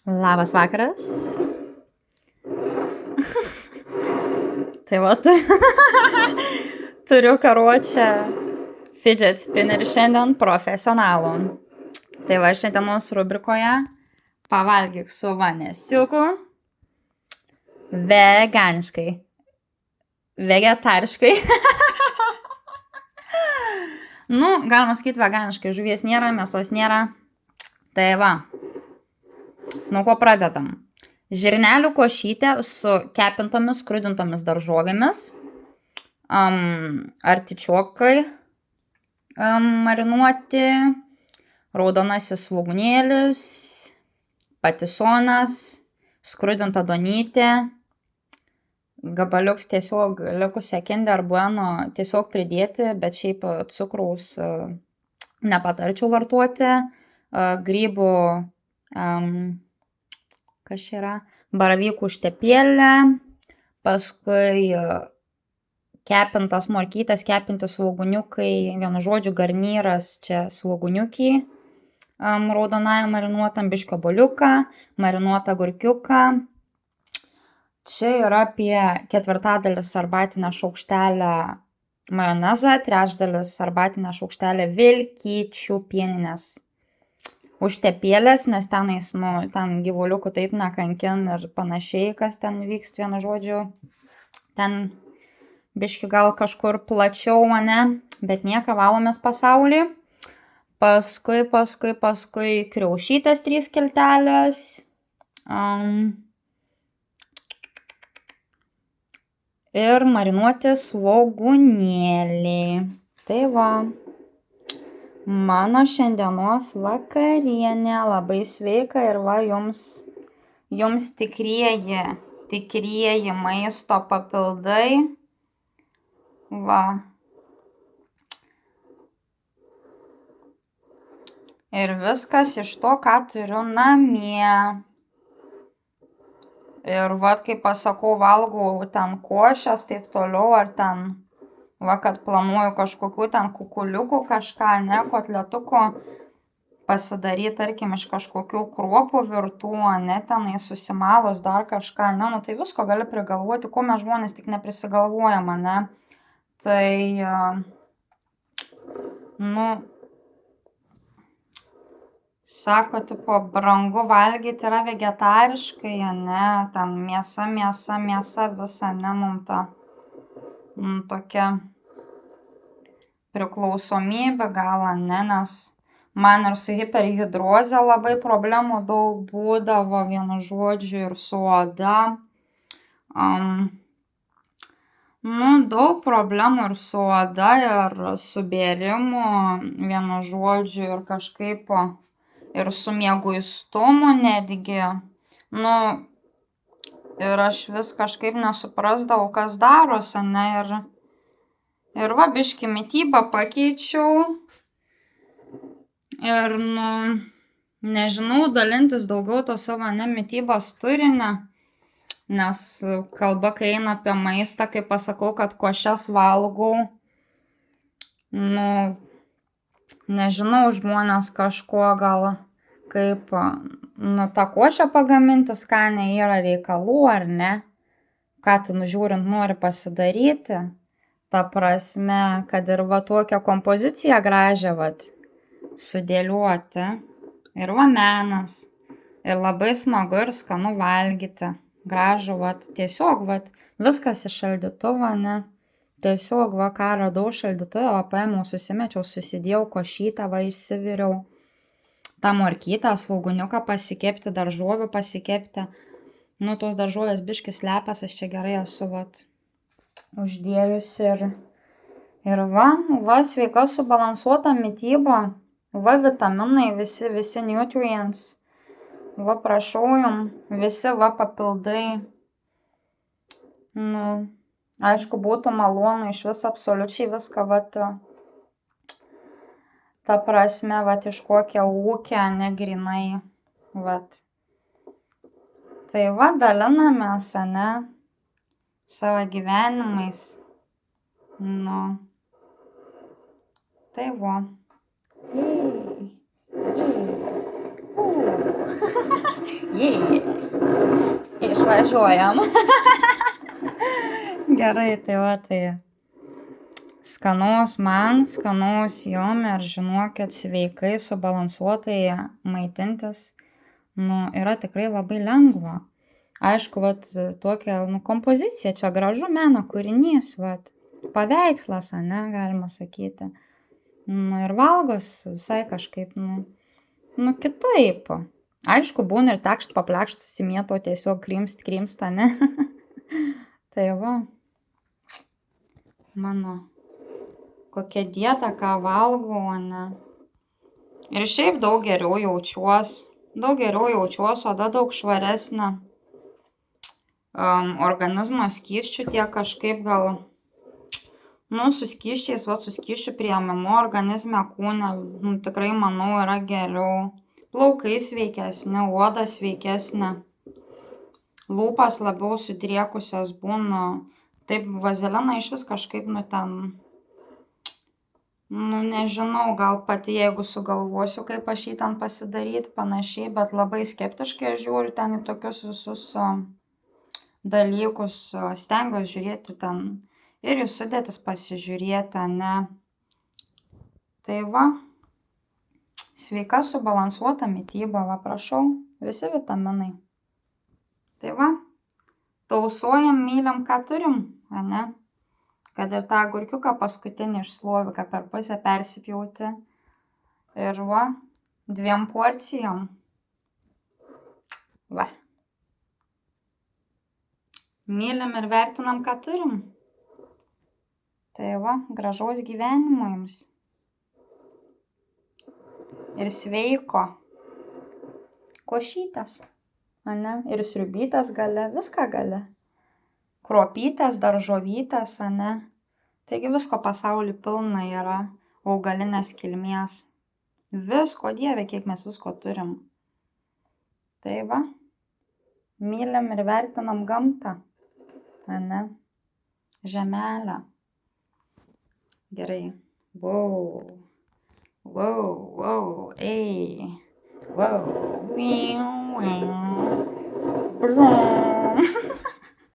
Labas vakaras. Tai va, turiu karuočią fidget spinnerį šiandien profesionalų. Tai va, šiandienos rubrikoje pavalgyk su vanesiuku veganiškai. Vegetariškai. Galima sakyti veganiškai. Žuvies nėra, mėsos nėra. Tai va. Nuo ko pradedam? Žirnelių košytė su kepintomis, skrudintomis daržovėmis, artičiokai marinuoti, raudonasis svogūnėlis, patisonas, skrudinta duonytė, gabaliuks tiesiog likusią Kinder Bueno tiesiog pridėti, bet šiaip cukraus nepatarčiau vartoti, grybų kas čia yra, baravykų užtepėlė, paskui kepintas morkytės, kepinti svogūniukai, vienu žodžiu garnyras, čia svogūniukiai, raudonąją marinuotą biškio boliuką, marinuotą gurkiuką. Čia yra apie 1/4 arbatinę šaukštelę majonezą, 1/3 arbatinę šaukštelę vilkyčių pieninės užtepėlės, nes tenais, ten gyvuliukų taip nekankin ir panašiai, kas ten vyks, vienu žodžiu. Ten biški gal kažkur plačiau, ane, bet nieko, valomės pasaulį. Paskui kriaušytės 3 skiltelės. Ir marinuoti svogūnėliai. Tai va. Mano šiandienos vakarienė labai sveika ir va jums tikrieji maisto papildai. Va. Ir viskas iš to, ką turiu namie. Ir va, kaip pasakau, valgau ten košės, taip toliau, ar ten kad planuoju kažkokių ten kukuliukų kažką, ne, kotletukų pasidaryti, tarkim, iš kažkokių kruopų virtų, ne, tenai susimalus dar kažką, ne, tai visko gali prigalvoti, ko mes žmonės tik neprisigalvojam, ne. Tai, sako, tipo, brangu valgyti yra vegetariškai, ne, ten mėsa, visa, ne, mum ta tokia priklausomybė gal, ne, nes man ir su hiperhidroze labai problemų daug būdavo, vienu žodžiu, ir su oda. Daug problemų ir su oda, ir su bėrimu, vienu žodžiu, ir kažkaip, ir su mieguistumu netgi, ir aš vis kažkaip nesuprasdavau, kas darosi, ne, ir va, biškį mitybą pakeičiau, ir, nežinau, dalintis daugiau to savo, ne, mitybos turinį, nes kalba, kai eina apie maistą, kai pasakau, kad košes valgau, nežinau, žmonės kažkuo gal kaip, tą košę pagaminti skaniai yra reikalų, ar ne, ką tu nužiūrint nori pasidaryti, ta prasme, kad ir va tokią kompoziciją gražią, sudėliuoti, ir va menas, ir labai smagu ir skanu valgyti, gražu, tiesiog, viskas iš šaldytuvo, ne, tiesiog, ką radau šaldytuve, paėmiau, susimečiau, susidėjau košytę, išsiviriau, tą morkytę, svogūniuką pasikepti, daržovių pasikepti, tos daržovės biškis lepias, aš čia gerai esu, uždėjusi ir va, sveika subalansuota mityba, vitaminai, visi nutrients, prašau jum, visi, papildai, aišku, būtų malonu iš vis absoliučiai viską, ta prasme, iš kokio ūkio, negrinai, Tai dalinamės, ne, savo gyvenimais, tai va. Išvažiuojam. Gerai, tai va, tai skanaus man, skanaus jum ir žinokit, sveikai, subalansuotai maitintis, yra tikrai labai lengva. Aišku, vat, tokia, kompozicija, čia gražu meno kūrinys, vat, paveikslas, ane, galima sakyti. Ir valgos visai kažkaip, kitaip. Aišku, būna ir tekšt paplekšt susimėto, tiesiog krimst, ane. Tai va, mano kokia dieta, ką valgau, ane. Ir šiaip daug geriau jaučiuos, oda daug švaresnė. Organizmas skysčių tiek kažkaip gal, su skysčiais, su skysčių priėmimu organizme kūne, tikrai manau yra geriau. Plaukai sveikesni, oda sveikesnė, lūpas labiau sudriekusios būna. Taip, vazeliną išvis kažkaip, nežinau, gal pati jeigu sugalvosiu, kaip aš jį ten pasidaryti, panašiai, bet labai skeptiškai aš žiūriu ten į tokius visus dalykus, stengiuosi žiūrėti ten ir į sudėtis pasižiūrėti, ane. Tai va, sveika subalansuota mityba, va prašau, visi vitaminai. Tai va, tausojam, mylim, ką turim, ane. Kad ir tą agurkiuką paskutinį iš sloviką per pusę persipjauti. Ir va, 2 porcijom. Va. Mylim ir vertinam, ką turim. Tai va, gražaus gyvenimo jums. Ir sveiko. Košytės, ane, ir sriubytės gale, viską gale. Kruopytės, daržovytės, ane. Taigi visko pasauly pilna yra augalinės kilmės. Visko, Dieve, kiek mes visko turim. Tai va, mylim ir vertinam gamtą, ane, žemelę. Gerai. Wow, ei, wow,